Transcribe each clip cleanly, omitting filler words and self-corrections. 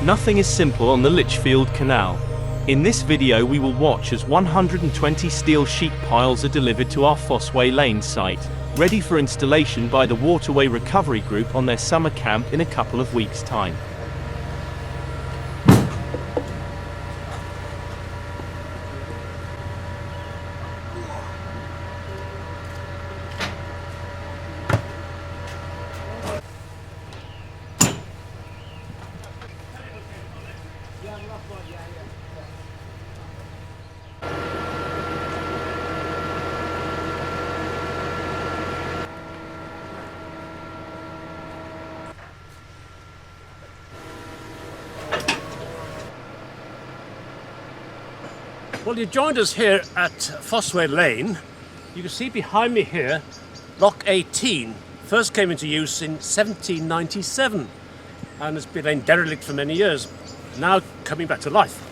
Nothing is simple on the Lichfield Canal. In this video we will watch as 120 steel sheet piles are delivered to our Fossway Lane site, ready for installation by the Waterway Recovery Group on their summer camp in a couple of weeks' time. Well, you joined us here at Fossway Lane. You can see behind me here, Lock 18 first came into use in 1797 and has been laying derelict for many years, now coming back to life.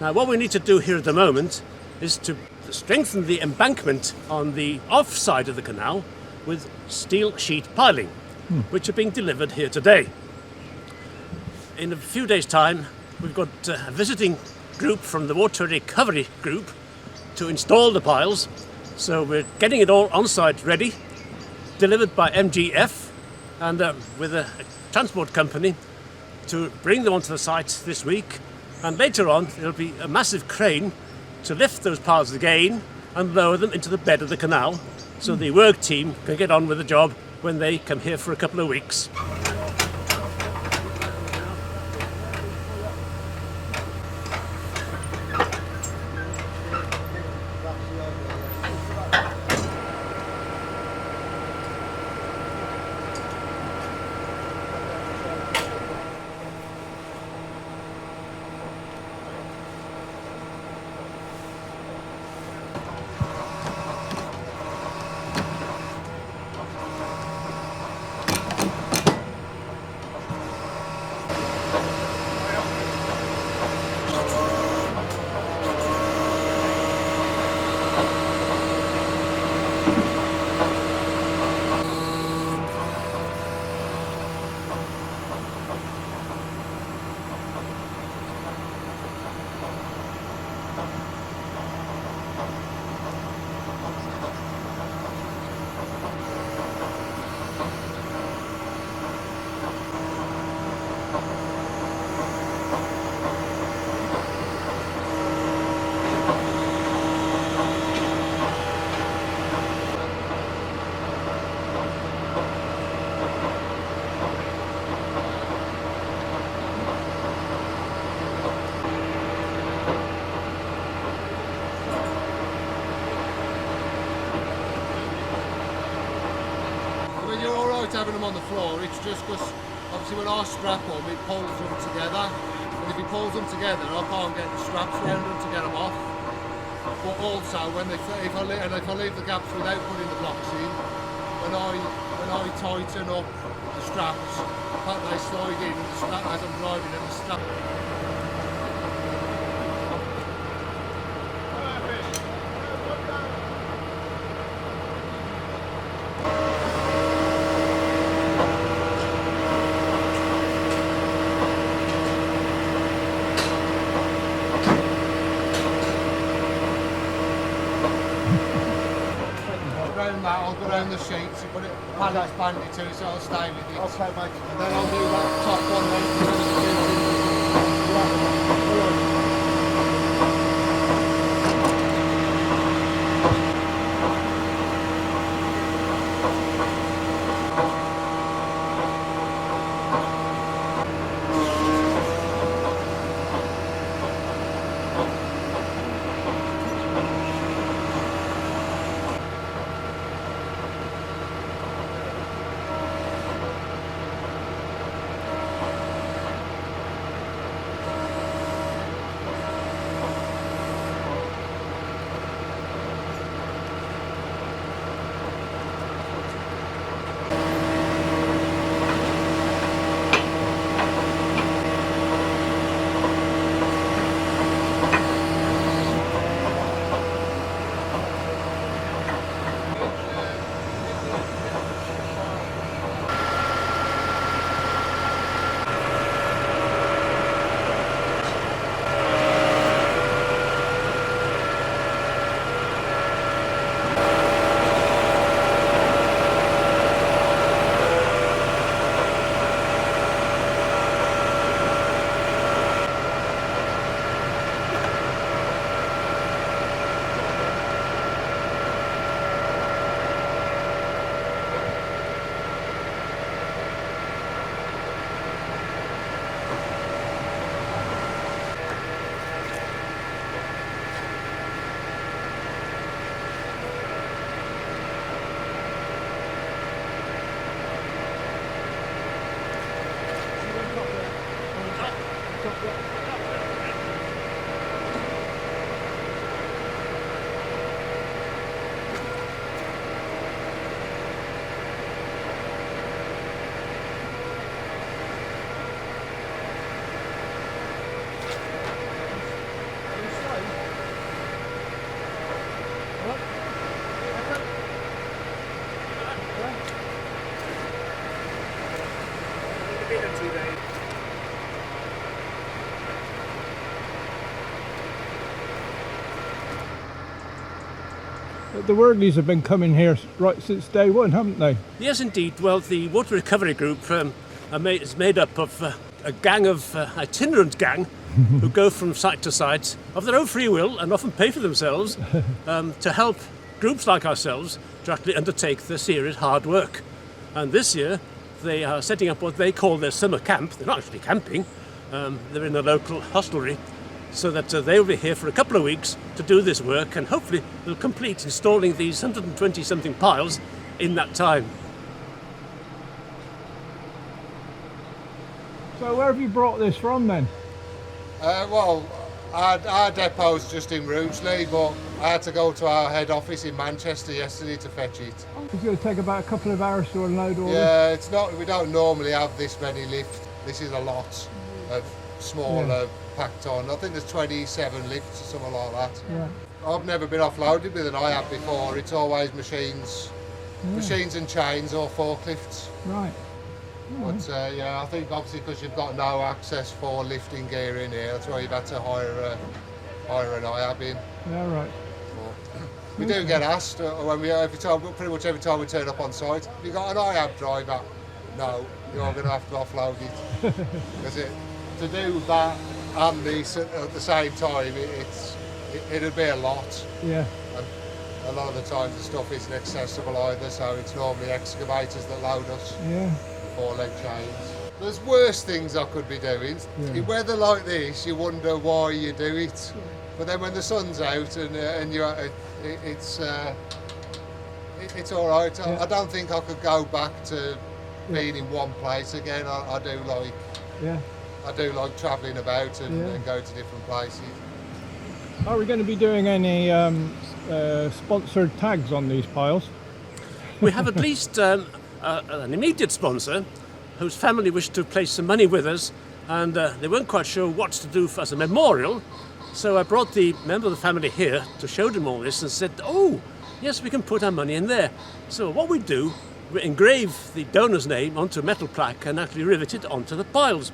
Now what we need to do here at the moment is to strengthen the embankment on the off side of the canal with steel sheet piling, which are being delivered here today. In a few days' time, we've got a visiting group from the Water Recovery Group to install the piles. So we're getting it all on site ready, delivered by MGF and with a transport company to bring them onto the site this week. And later on, there'll be a massive crane to lift those piles again and lower them into the bed of the canal, so the work team can get on with the job when they come here for a couple of weeks. Having them on the floor, it's just because obviously when I strap them, it pulls them together, and if he pulls them together, I can't get the straps around them to get them off. But also, if I leave the gaps without putting the blocks in, when I tighten up the straps, they slide in the strap as I'm driving, and the strap. I'll go around the sheets, you put it pallets banded to it so I'll stay with it. Okay, mate. And then I'll do that top one then. stop that. The Wordleys have been coming here right since day one, haven't they? Yes, indeed. Well, the water recovery group is made up of a gang of itinerant gang who go from site to site of their own free will and often pay for themselves to help groups like ourselves to actually undertake the serious hard work. And this year they are setting up what they call their summer camp. They're not actually camping. They're in a local hostelry, so that they'll be here for a couple of weeks to do this work, and hopefully they'll complete installing these 120 something piles in that time. So where have you brought this from then? Well, our depot's just in Rugeley, but I had to go to our head office in Manchester yesterday to fetch it. It's going to take about a couple of hours to unload all this. Yeah, it's not. We don't normally have this many lifts. This is a lot of smaller packed on. I think there's 27 lifts or something like that. Yeah. I've never been offloaded with an IAB before. It's always machines and chains or forklifts. Right. But yeah, I think obviously because you've got no access for lifting gear in here, that's why you've had to hire an IAB in. Yeah, right. We do get asked when pretty much every time we turn up on site, have you got an IAB driver? No, you're going to have to offload it. Because to do that and this at the same time, it'd be a lot. Yeah. And a lot of the times the stuff isn't accessible either, so it's normally excavators that load us. Yeah. 4-leg chains. There's worse things I could be doing. Yeah. In weather like this, you wonder why you do it. But then when the sun's out and it's all right. Yeah. I don't think I could go back to being in one place again. I do like travelling about and go to different places. Are we going to be doing any sponsored tags on these piles? We have at least an immediate sponsor whose family wished to place some money with us, and they weren't quite sure what to do as a memorial. So I brought the member of the family here to show them all this and said, oh, yes, we can put our money in there. So what we do, we engrave the donor's name onto a metal plaque and actually rivet it onto the piles,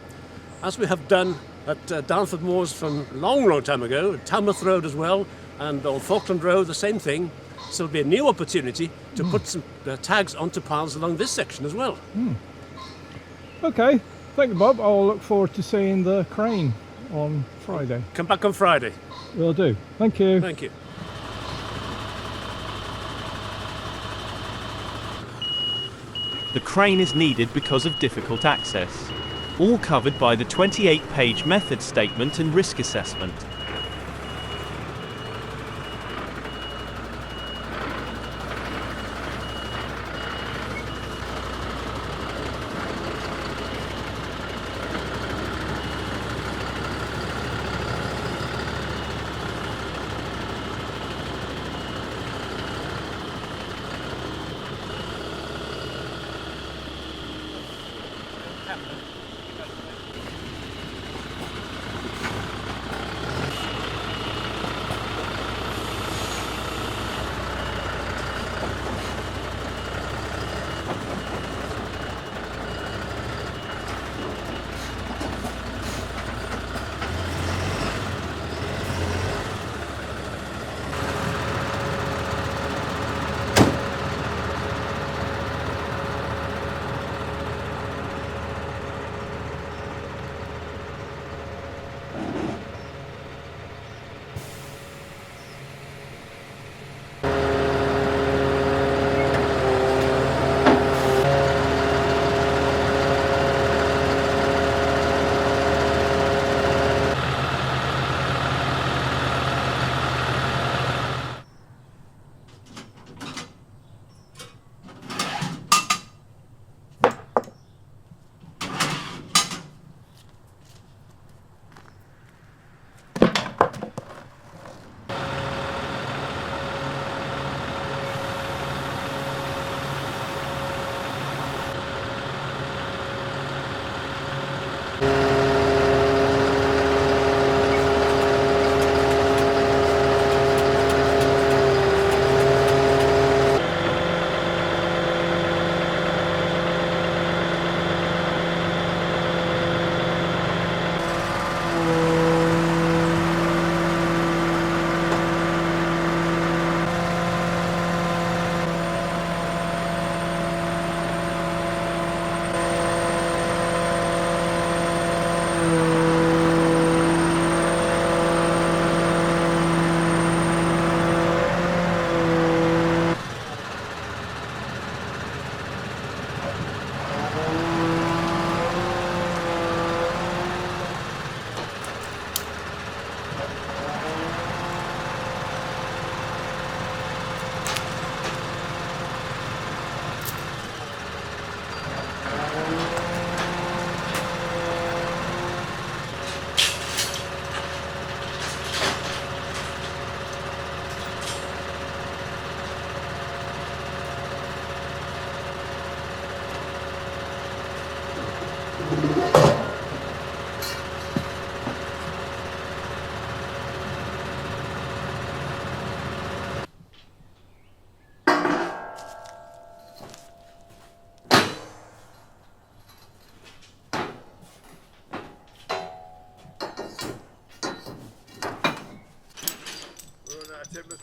as we have done at Darnford Moors from a long, long time ago, at Tamworth Road as well, and on Falkland Road, the same thing. So it'll be a new opportunity to put some tags onto piles along this section as well. Okay, thank you, Bob. I'll look forward to seeing the crane on Friday. Come back on Friday. Will do. Thank you. Thank you. The crane is needed because of difficult access. All covered by the 28-page method statement and risk assessment.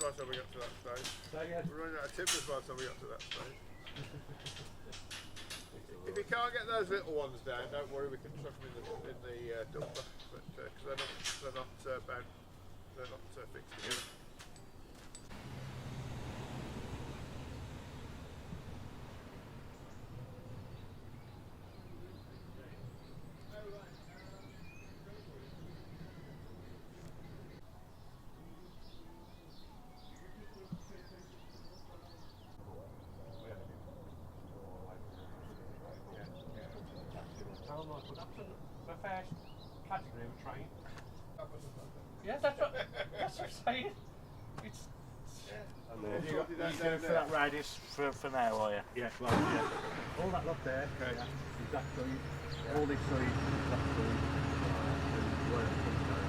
by the time we got to that stage. We're running out of timbers by the time we got to that stage. If you can't get those little ones down, don't worry, we can chuck them in the dumper, but because they're not fixed together. The first category of train. Yeah, that's what I'm saying. It's You're going for that radius for now, are you? yeah, well, yeah. All that lot there, is that side. All this side, is that side. And where it comes down.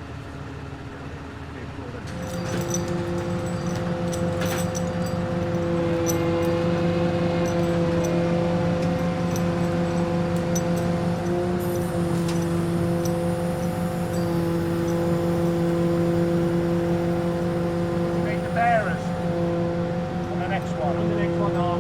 Make the bearers on the next one. On the next one on.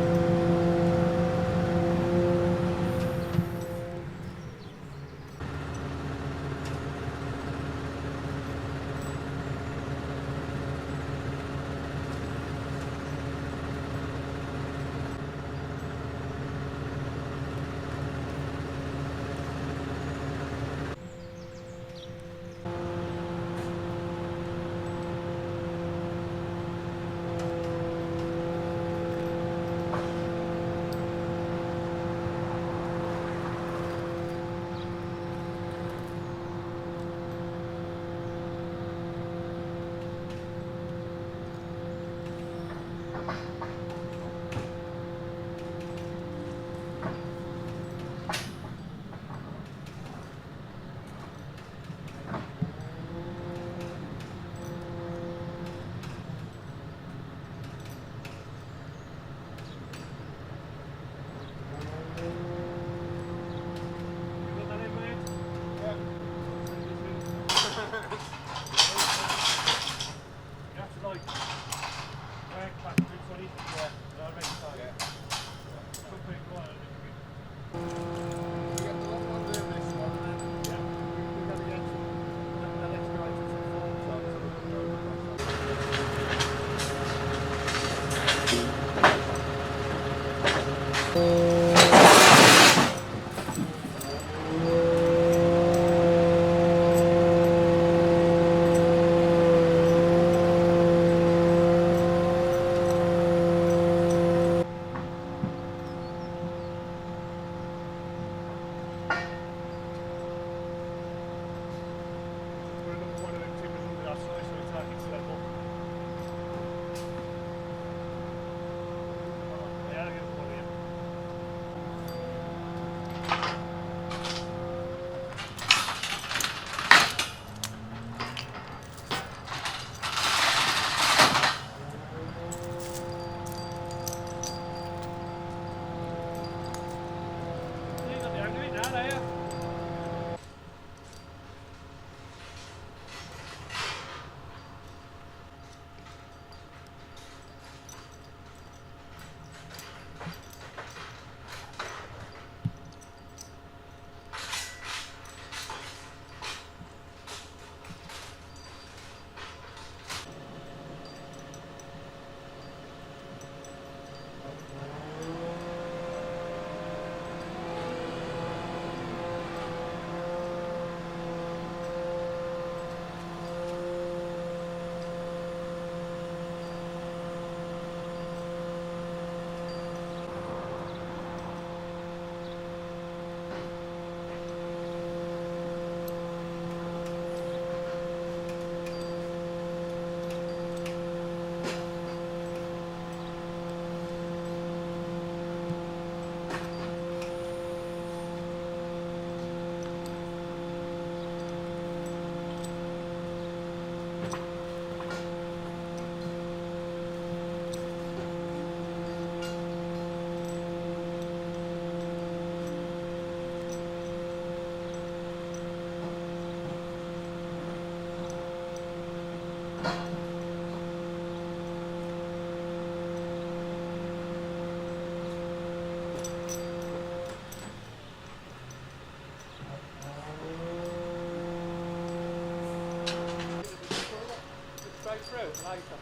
later.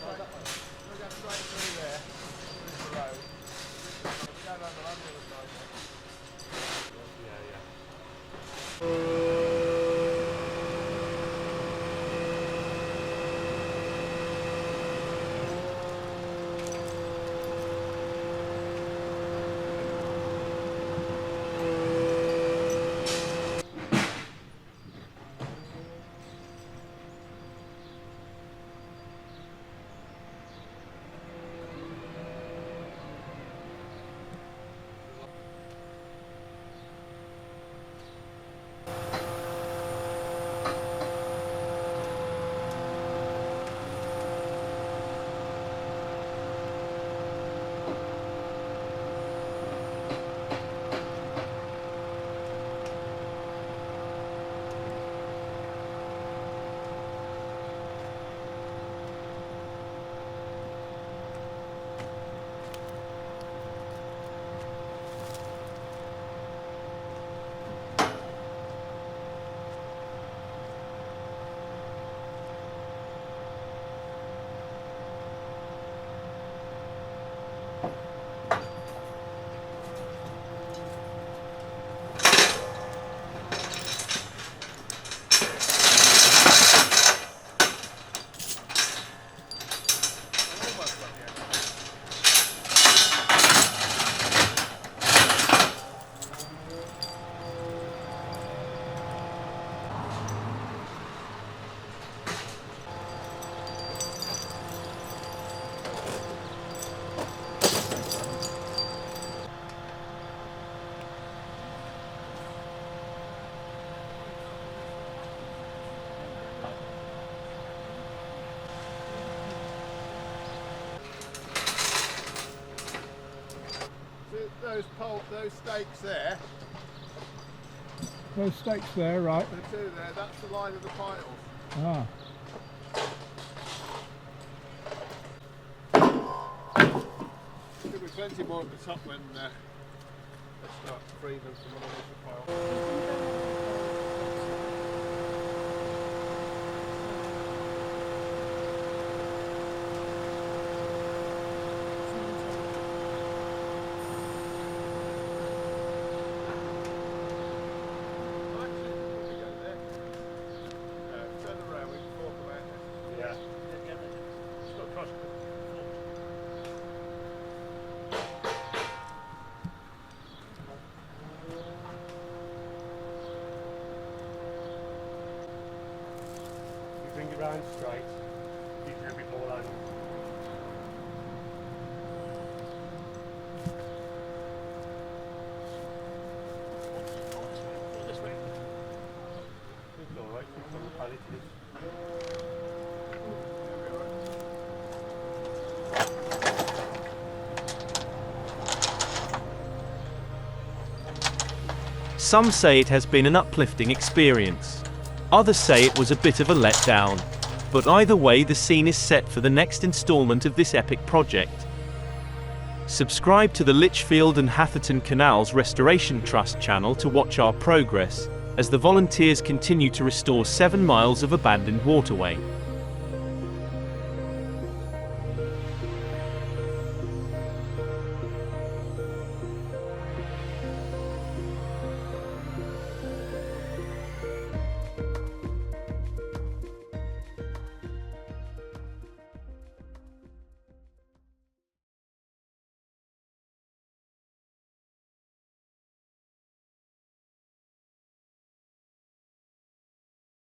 We'll go straight through there. This is the road. We'll go around the other side. Those stakes there, Those stakes there, right? the two there, that's the line of the piles. Ah. There'll be plenty more at the top when they start freeing them from underneath the pile. Bring it round straight, you can have it more over. This way. It's alright, it's on the pallet. Some say it has been an uplifting experience. Others say it was a bit of a letdown. But either way, the scene is set for the next installment of this epic project. Subscribe to the Lichfield and Hatherton Canals Restoration Trust channel to watch our progress, as the volunteers continue to restore 7 miles of abandoned waterway.